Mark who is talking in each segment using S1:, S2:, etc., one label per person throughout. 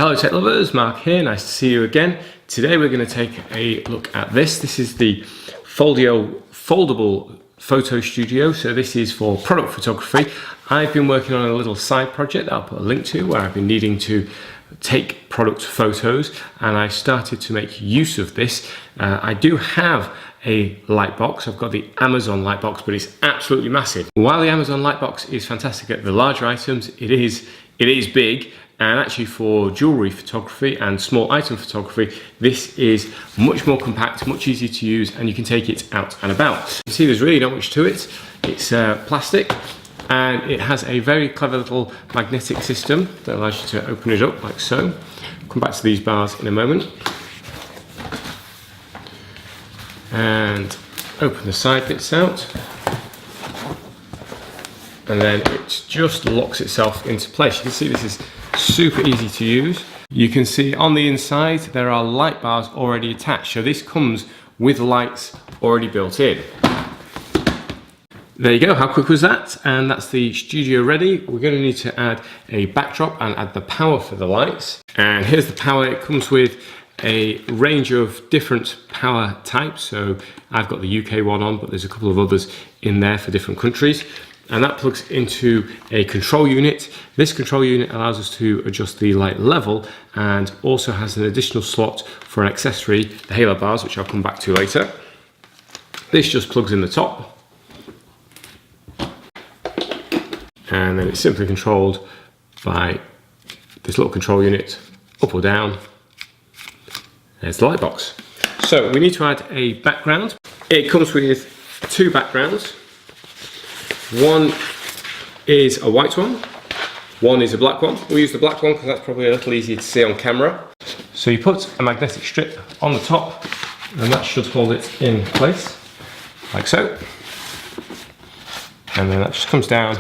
S1: Hello tech lovers, Mark here, nice to see you again. Today we're going to take a look at this. This is the Foldio Foldable Photo Studio. So this is for product photography. I've been working on a little side project that I'll put a link to where I've been needing to take product photos, and I started to make use of this. I do have a light box. I've got the Amazon light box, but it's absolutely massive. While the Amazon light box is fantastic at the larger items, it is big. And actually for jewelry photography and small item photography, this is much more compact, much easier to use, and you can take it out and about. You see there's really not much to it. It's plastic, and it has a very clever little magnetic system that allows you to open it up like so. I'll come back to these bars in a moment. And open the side bits out. And then it just locks itself into place. You can see this is super easy to use. You can see on the inside there are light bars already attached, so this comes with lights already built in. There you go, how quick was that? And that's the studio ready. We're going to need to add a backdrop and add the power for the lights. And here's the power. It comes with a range of different power types. So I've got the UK one on, but there's a couple of others in there for different countries. And that plugs into a control unit. This control unit allows us to adjust the light level and also has an additional slot for an accessory, the halo bars, which I'll come back to later. This just plugs in the top. And then it's simply controlled by this little control unit, up or down. There's the light box. So we need to add a background. It comes with two backgrounds. One is a white one is a black one. We'll use the black one because that's probably a little easier to see on camera. So you put a magnetic strip on the top and that should hold it in place, like so. And then that just comes down,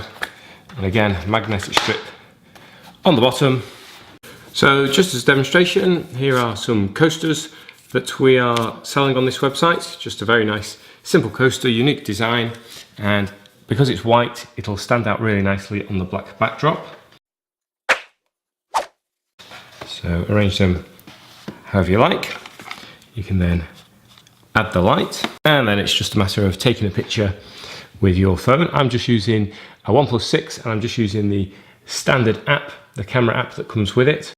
S1: and again, magnetic strip on the bottom. So just as a demonstration, here are some coasters that we are selling on this website. Just a very nice, simple coaster, unique design, and because it's white, it'll stand out really nicely on the black backdrop. So arrange them however you like. You can then add the light, and then it's just a matter of taking a picture with your phone. I'm just using a OnePlus 6, and I'm just using the standard app, the camera app that comes with it.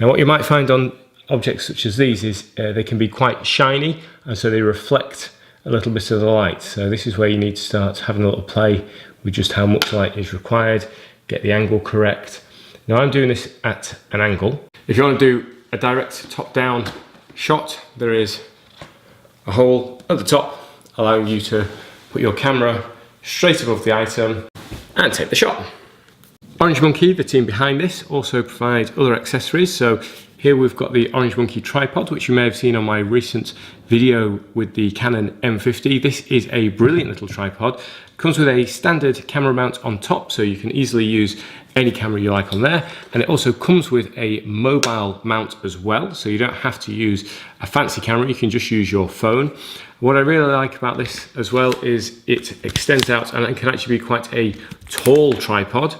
S1: Now what you might find on objects such as these is they can be quite shiny, and so they reflect a little bit of the light. So this is where you need to start having a little play with just how much light is required, get the angle correct. Now I'm doing this at an angle. If you want to do a direct top-down shot, there is a hole at the top allowing you to put your camera straight above the item and take the shot. Orangemonkie, the team behind this, also provide other accessories. So here we've got the Orangemonkie tripod, which you may have seen on my recent video with the Canon M50. This is a brilliant little tripod. Comes with a standard camera mount on top, so you can easily use any camera you like on there. And it also comes with a mobile mount as well, so you don't have to use a fancy camera, you can just use your phone. What I really like about this as well is it extends out and it can actually be quite a tall tripod.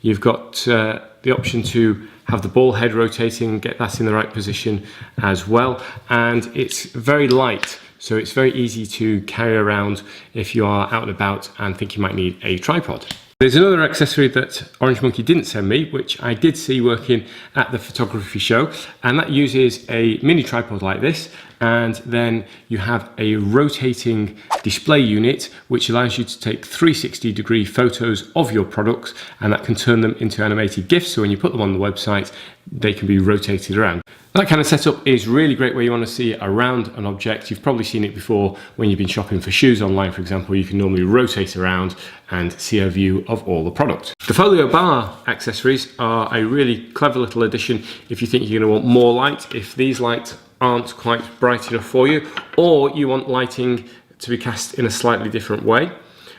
S1: You've got the option to have the ball head rotating, get that in the right position as well. And it's very light, so it's very easy to carry around if you are out and about and think you might need a tripod. There's another accessory that Orangemonkie didn't send me, which I did see working at the photography show, and that uses a mini tripod like this, and then you have a rotating display unit which allows you to take 360-degree photos of your products, and that can turn them into animated GIFs, so when you put them on the website they can be rotated around. That kind of setup is really great where you want to see around an object. You've probably seen it before when you've been shopping for shoes online, for example. You can normally rotate around and see a view of all the product. The Folio bar accessories are a really clever little addition if you think you're going to want more light, if these lights aren't quite bright enough for you, or you want lighting to be cast in a slightly different way.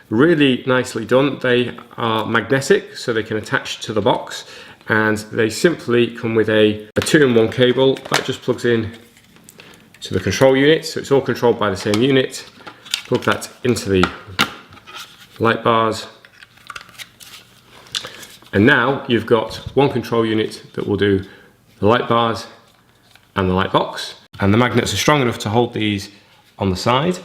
S1: Really nicely done. They are magnetic, so they can attach to the box, and they simply come with a 2-in-1 cable that just plugs in to the control unit, so it's all controlled by the same unit. Plug that into the light bars, And now you've got one control unit that will do the light bars and the light box. And the magnets are strong enough to hold these on the side.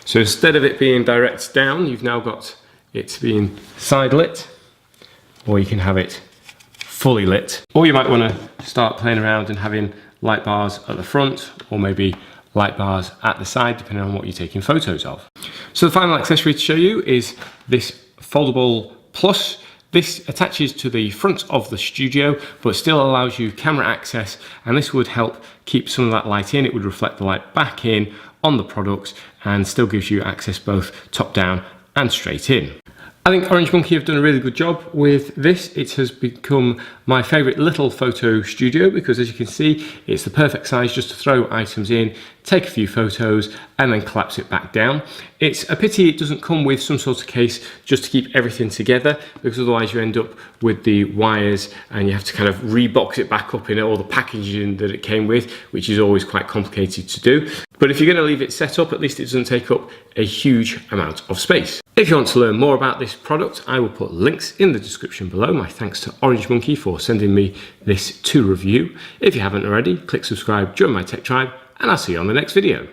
S1: So instead of it being direct down, you've now got it being side lit, or you can have it fully lit. Or you might want to start playing around and having light bars at the front, or maybe light bars at the side, depending on what you're taking photos of. So the final accessory to show you is this Foldable Plus. This attaches to the front of the studio, but still allows you camera access, and this would help keep some of that light in. It would reflect the light back in on the product and still gives you access both top down and straight in. I think Orangemonkie have done a really good job with this. It has become my favourite little photo studio because, as you can see, it's the perfect size just to throw items in, take a few photos and then collapse it back down. It's a pity it doesn't come with some sort of case just to keep everything together, because otherwise you end up with the wires and you have to kind of rebox it back up in all the packaging that it came with, which is always quite complicated to do. But if you're going to leave it set up, at least it doesn't take up a huge amount of space. If you want to learn more about this product, I will put links in the description below. My thanks to Orangemonkie for sending me this to review. If you haven't already, click subscribe, join my tech tribe, and I'll see you on the next video.